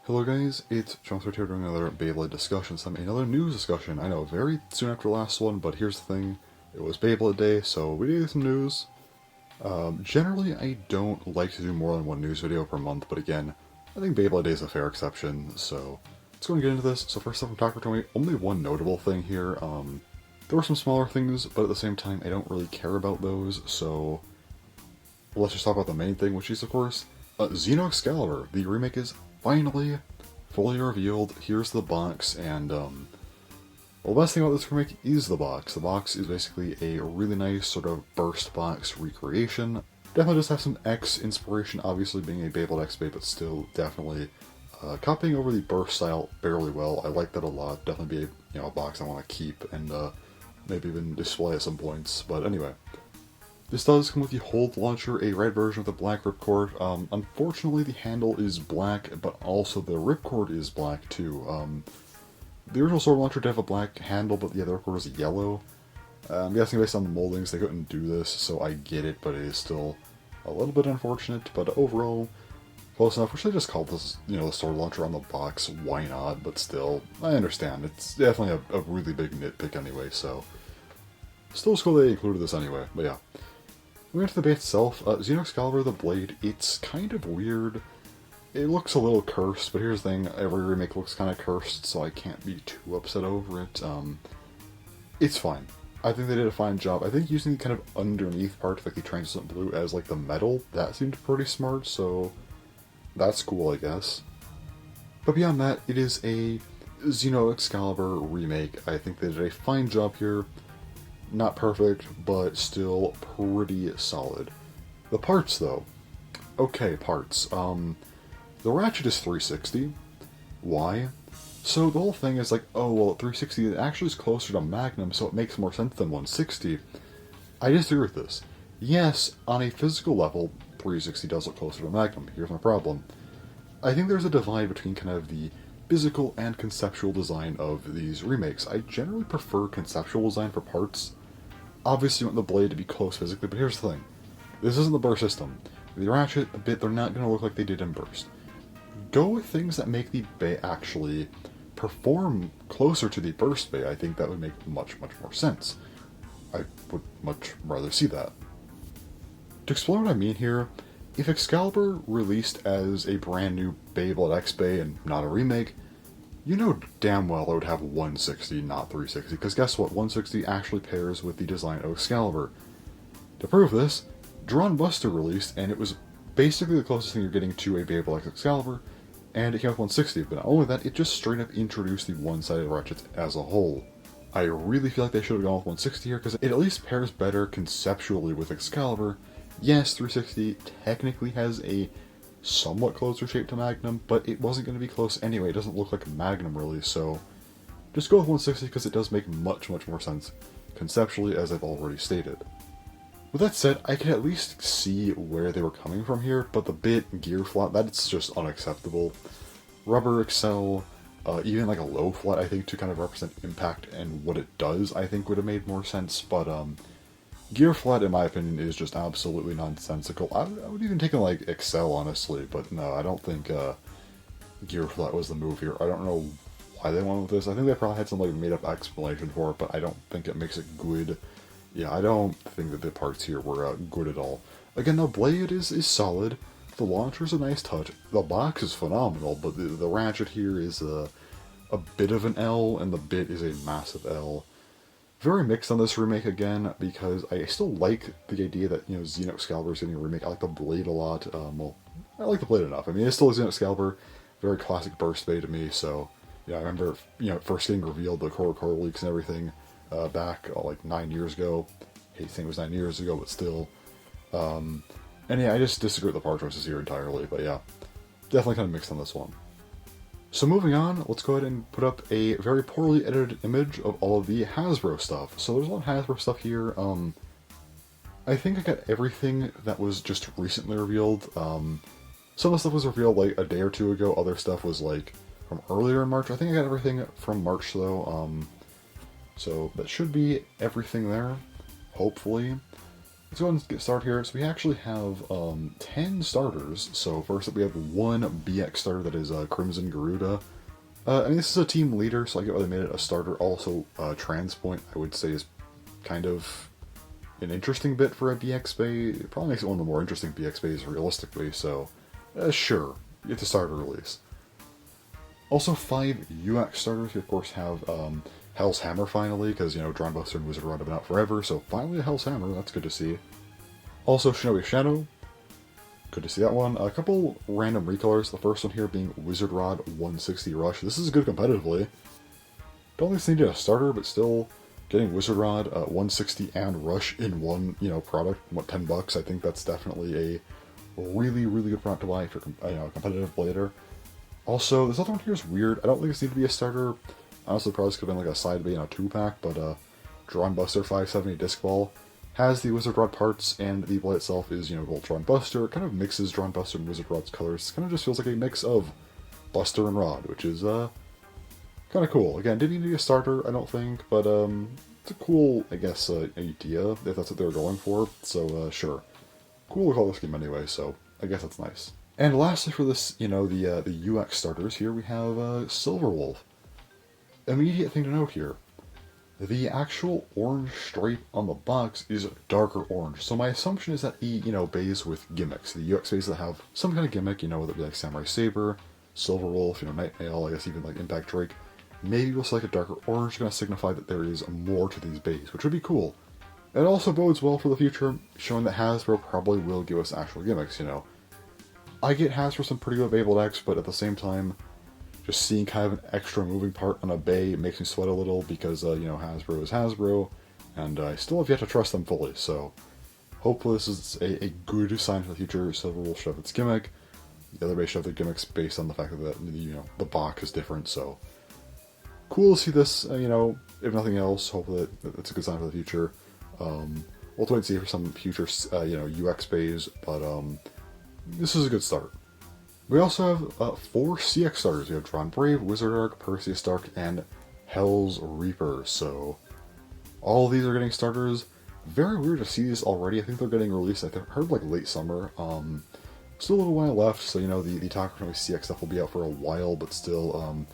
Hello guys, it's Chunks here doing another Beyblade discussion, another news discussion. I know, very soon after the last one, but here's the thing. It was Beyblade Day, so we did some news. Generally, I don't like to do more than one news video per month, but again, I think Beyblade Day is a fair exception, so let's go and get into this. So first up from Taco Tomy, only one notable thing here. There were some smaller things, but at the same time, I don't really care about those, so let's just talk about the main thing, which is, of course, Xeno Xcalibur. The remake is finally fully revealed. Here's the box, and well, the best thing about this remake is the box. The box is basically a really nice sort of burst box recreation. Definitely just have some X inspiration, obviously being a Beyblade X Bay, but still definitely copying over the burst style fairly well. I like that a lot. Definitely be a box I want to keep and maybe even display at some points. But anyway. This does come with the hold launcher, a red version with a black ripcord. Unfortunately, the handle is black, but also the ripcord is black too. The original sword launcher did have a black handle, but yeah, the ripcord was yellow. I'm guessing based on the moldings they couldn't do this, so I get it, but it is still a little bit unfortunate. But overall, close enough. We should have just called this, the sword launcher on the box. Why not? But still, I understand. It's definitely a really big nitpick anyway, so still cool they included this anyway. But yeah. Moving to the base itself, Xeno Xcalibur, the blade, it's kind of weird. It looks a little cursed, but here's the thing, every remake looks kind of cursed, so I can't be too upset over it. It's fine. I think they did a fine job. I think using the kind of underneath part, like the translucent blue, as like the metal, that seemed pretty smart, so that's cool, I guess. But beyond that, it is a Xeno Xcalibur remake. I think they did a fine job here. Not perfect, but still pretty solid. The parts, though. Okay, parts. The ratchet is 360. Why? So the whole thing is like, oh, well, 360 it actually is closer to Magnum, so it makes more sense than 160. I disagree with this. Yes, on a physical level, 360 does look closer to Magnum. Here's my problem. I think there's a divide between kind of the physical and conceptual design of these remakes. I generally prefer conceptual design for parts. Obviously you want the blade to be close physically, but here's the thing. This isn't the burst system. The ratchet, the bit, they're not going to look like they did in burst. Go with things that make the bay actually perform closer to the burst bay. I think that would make much, much more sense. I would much rather see that. To explain what I mean here, if Excalibur released as a brand new Beyblade X Bay and not a remake, you know damn well it would have 160, not 360, because guess what? 160 actually pairs with the design of Excalibur. To prove this, Drawn Buster released, and it was basically the closest thing you're getting to a Beyblade X Excalibur, and it came with 160, but not only that, it just straight up introduced the one-sided ratchets as a whole. I really feel like they should have gone with 160 here, because it at least pairs better conceptually with Excalibur. Yes, 360 technically has a somewhat closer shape to Magnum, but it wasn't going to be close anyway. It doesn't look like Magnum really, so just go with 160 because it does make much, much more sense conceptually, as I've already stated. With that said, I can at least see where they were coming from here, but the bit, gear flat, that's just unacceptable. Rubber, Excel, even like a low flat, I think, to kind of represent impact and what it does, I think would have made more sense, but gear flat, in my opinion, is just absolutely nonsensical. I would even take it like Excel, honestly, but no, I don't think gear flat was the move here. I don't know why they went with this. I think they probably had some like made-up explanation for it, but I don't think it makes it good. Yeah, I don't think that the parts here were good at all. Again, the blade is solid. The launcher's a nice touch. The box is phenomenal, but the ratchet here is a bit of an L, and the bit is a massive L. Very mixed on this remake again, because I still like the idea that, Xeno Xcalibur is getting a remake. I like the blade a lot. Well, I like the blade enough. I mean, it's still a Xeno Xcalibur, very classic burst bay to me, so, yeah, I remember, first getting revealed, the core leaks and everything, back, like, 9 years ago. I hate saying it was 9 years ago, but still. And yeah, I just disagree with the part choices here entirely, but yeah, definitely kind of mixed on this one. So moving on, let's go ahead and put up a very poorly edited image of all of the Hasbro stuff. So there's a lot of Hasbro stuff here. I think I got everything that was just recently revealed. Some of the stuff was revealed like a day or two ago. Other stuff was like from earlier in March. I think I got everything from March though. So that should be everything there, hopefully. let's go ahead and get started here. So we actually have 10 starters. So first up we have one BX starter that is Crimson Garuda. I mean, this is a team leader, so I get why they made it a starter. Also, Transpoint, I would say, is kind of an interesting bit for a BX Bay. It probably makes it one of the more interesting BX Bays realistically, so sure, get the starter release. Also, 5 UX starters. We, of course, have Hell's Hammer finally, because, you know, Drawn Buster and Wizard Rod have been out forever, so finally a Hell's Hammer, that's good to see. Also, Shinobi Shadow. Good to see that one. A couple random recolors. The first one here being Wizard Rod 160 Rush. This is good competitively. Don't think it's needed a starter, but still getting Wizard Rod 160 and Rush in one, you know, product. What, $10? I think that's definitely a really, really good product to buy for a competitive blader. Also, this other one here is weird. I don't think this needs to be a starter. Honestly, probably could have been like a side bay in a 2-pack, but Drawn Buster 570 Disc Ball has the Wizard Rod parts, and the blade itself is, you know, Gold Drawn Buster. It kind of mixes Drawn Buster and Wizard Rod's colors. It kind of just feels like a mix of Buster and Rod, which is kind of cool. Again, didn't need to be a starter, I don't think, but it's a cool, I guess, idea, if that's what they were going for. So, sure. Cool to call this game anyway, so I guess that's nice. And lastly for this, you know, the UX starters here, we have Silver Wolf. Immediate thing to note here. The actual orange stripe on the box is darker orange. So my assumption is that you know, bays with gimmicks. The UX bays that have some kind of gimmick, you know, whether it be like Samurai Saber, Silver Wolf, you know, Nightmail, I guess even like Impact Drake. Maybe we'll select a darker orange, going to signify that there is more to these bays, which would be cool. It also bodes well for the future, showing that Hasbro probably will give us actual gimmicks, you know. I get Hasbro some pretty good Beyblade decks, but at the same time, just seeing kind of an extra moving part on a bay makes me sweat a little because, you know, Hasbro is Hasbro, and I still have yet to trust them fully, so hopefully this is a good sign for the future. Silver Wolf should have its gimmick, the other bay should have their gimmicks based on the fact that, you know, the box is different, so cool to see this, you know, if nothing else, hopefully it's a good sign for the future. We'll wait and see for some future, you know, UX bays, but this is a good start. We also have 4 CX starters. We have Drawn Brave, Wizard Arc, Perseus Dark, and Hell's Reaper. So all of these are getting starters. Very weird to see these already. I think they're getting released, I heard like late summer. Still a little while left, so you know the Takashumi CX stuff will be out for a while, but still,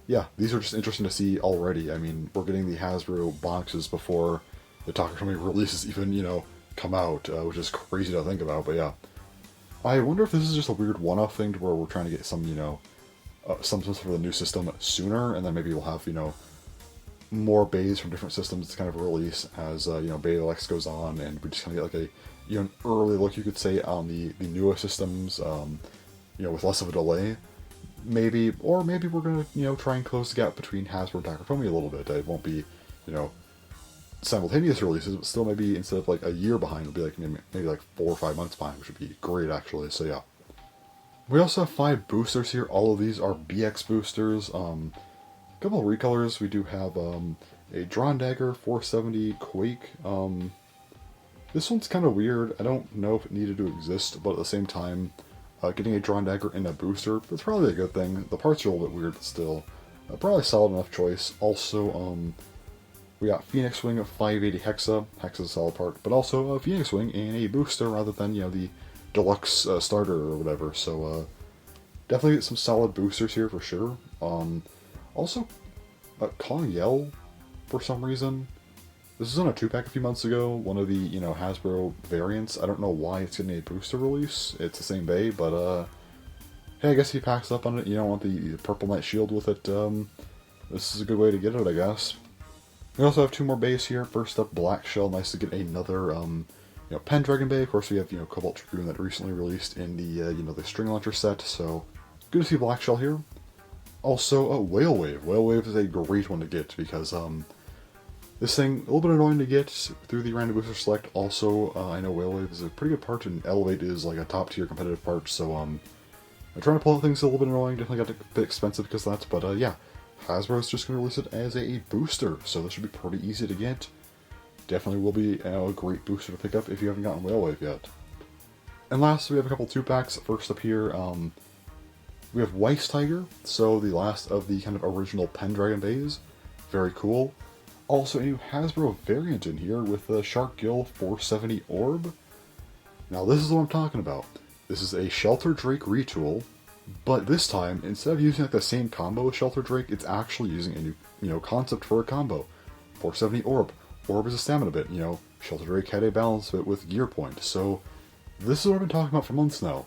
yeah, these are just interesting to see already. I mean, we're getting the Hasbro boxes before the Takashumi releases even, you know, come out, which is crazy to think about, but yeah. I wonder if this is just a weird one-off thing to where we're trying to get some, you know, something for the new system sooner, and then maybe we'll have, you know, more bays from different systems to kind of release as, you know, Beta X goes on, and we just kind of get like a, you know, an early look, you could say, on the newer systems, you know, with less of a delay. Maybe, or maybe we're going to, you know, try and close the gap between Hasbro and Takashumi a little bit. It won't be, you know, simultaneous releases, but still maybe instead of like a year behind, it'll be like maybe like 4 or 5 months behind, which would be great actually. So yeah, we also have 5 boosters here. All of these are BX boosters. A couple of recolors. We do have a Drawn Dagger 470 Quake. This one's kind of weird. I don't know if it needed to exist, but at the same time, getting a Drawn Dagger in a booster, that's probably a good thing. The parts are a little bit weird, but still, probably a solid enough choice. Also, we got Phoenix Wing of 580 Hexa. Hexa's a solid part, but also a Phoenix Wing and a booster rather than, you know, the deluxe starter or whatever. So definitely get some solid boosters here for sure. Also, Kong Yell for some reason. This was on a 2-pack a few months ago. One of the, you know, Hasbro variants. I don't know why it's getting a booster release. It's the same bay, but hey, I guess if you packs up on it, you don't want the Purple Knight Shield with it. This is a good way to get it, I guess. We also have 2 more bays here. First up, Black Shell. Nice to get another, you know, Pendragon Bay. Of course, we have, you know, Cobalt Dragoon that recently released in the, you know, the String Launcher set. So, good to see Black Shell here. Also, Whale Wave. Whale Wave is a great one to get because, this thing, a little bit annoying to get through the random booster select. Also, I know Whale Wave is a pretty good part, and Elevate is like a top tier competitive part. So, I'm trying to pull out things a little bit annoying. Definitely got a bit expensive because of that. But, yeah. Hasbro's just going to release it as a booster, so this should be pretty easy to get. Definitely will be a great booster to pick up if you haven't gotten Whale Wave yet. And last, we have a couple 2-packs. First up here, we have Weiss Tiger, so the last of the kind of original Pendragon bays. Very cool. Also, a new Hasbro variant in here with the Shark Gill 470 Orb. Now, this is what I'm talking about. This is a Shelter Drake retool, but this time, instead of using like the same combo as Shelter Drake, it's actually using a new, concept for a combo. 470 Orb. Orb is a stamina bit, Shelter Drake had a balance bit with Gear Point, so this is what I've been talking about for months now.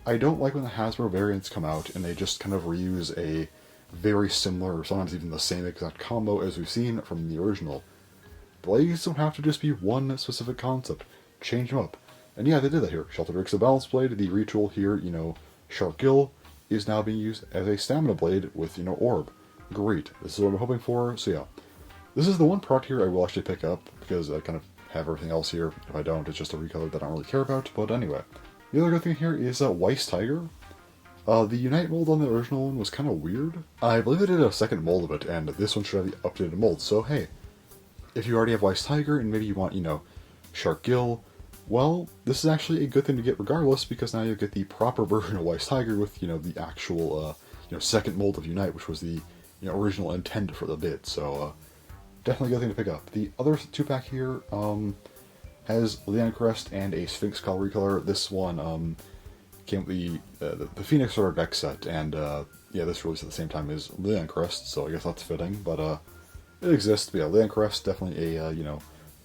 I don't like when the Hasbro variants come out and they just kind of reuse a very similar, or sometimes even the same exact combo as we've seen from the original. Blades don't have to just be one specific concept. Change them up. And yeah, they did that here. Shelter Drake's a balance blade. The retool here, Shark Gill is now being used as a stamina blade with, Orb. Great. This is what I'm hoping for. So yeah, this is the one product here I will actually pick up because I kind of have everything else here. If I don't, it's just a recolor that I don't really care about. But anyway, the other good thing here is Weiss Tiger. The Unite mold on the original one was kind of weird. I believe they did a second mold of it, and this one should have the updated mold. So hey, if you already have Weiss Tiger and maybe you want, Shark Gill, well, this is actually a good thing to get regardless, because now you'll get the proper version of Weiss Tiger with, the actual, second mold of Unite, which was the, original intent for the bit. So, definitely a good thing to pick up. The other 2-pack here, has Leon Crest and a Sphinx Call recolor. This one, came with the Phoenix Order deck set, and, yeah, this released at the same time as Leon Crest, so I guess that's fitting, but, it exists. But yeah, Leon Crest, definitely a,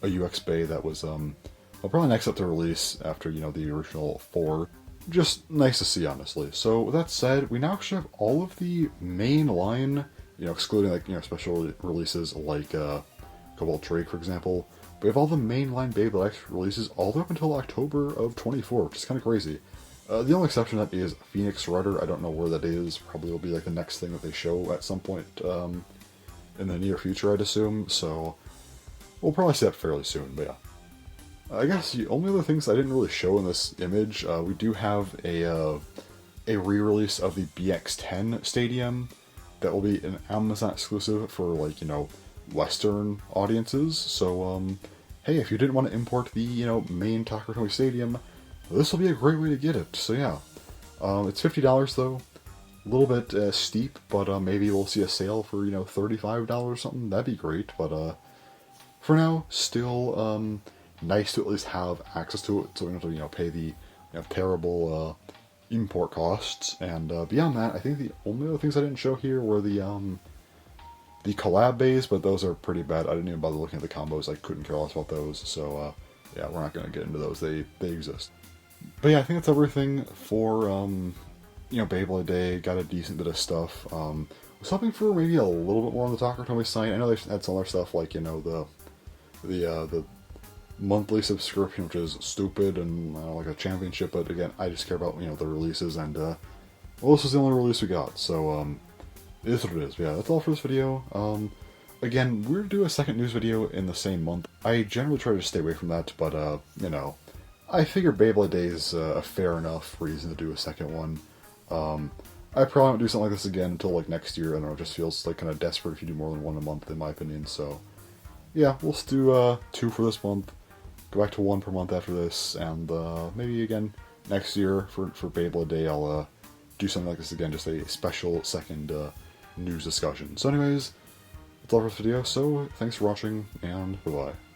a UX Bay that was, well, probably next up to release after, the original 4. Just nice to see, honestly. So, with that said, we now actually have all of the main line, excluding, like, special releases like, Cobalt Drake, for example. We have all the mainline Beyblade X releases all the way up until October of 24, which is kind of crazy. The only exception to that is Phoenix Rudder. I don't know where that is. Probably will be, like, the next thing that they show at some point, in the near future, I'd assume. So, we'll probably see that fairly soon, but yeah. I guess the only other things I didn't really show in this image, we do have a re-release of the BX10 Stadium that will be an Amazon exclusive for, like, Western audiences. So, hey, if you didn't want to import the, main Takatomi Stadium, this will be a great way to get it. So yeah, it's $50 though, a little bit steep, but maybe we'll see a sale for, $35 or something. That'd be great, but for now, still, nice to at least have access to it, so we don't have to, pay the terrible import costs. And beyond that, I think the only other things I didn't show here were the collab bays, but those are pretty bad. I didn't even bother looking at the combos. I couldn't care less about those. So yeah, we're not going to get into those. They exist. But yeah, I think that's everything for Beyblade Day. Got a decent bit of stuff. Was hoping for maybe a little bit more on the Takatomi site. I know they've had some other stuff like the monthly subscription, which is stupid, and like a championship, but again, I just care about, the releases, and, well, this was the only release we got, so, it is what it is. But yeah, that's all for this video. Again, we're gonna do a second news video in the same month. I generally try to stay away from that, but, I figure Beyblade Day is a fair enough reason to do a second one. I probably won't do something like this again until, like, next year. I don't know, it just feels, like, kind of desperate if you do more than one a month, in my opinion, so, yeah, we'll just do, 2 for this month. Go back to 1 per month after this, and maybe again next year for Beyblade Day I'll do something like this again, just a special second news discussion. So anyways, that's all for this video, so thanks for watching, and bye-bye.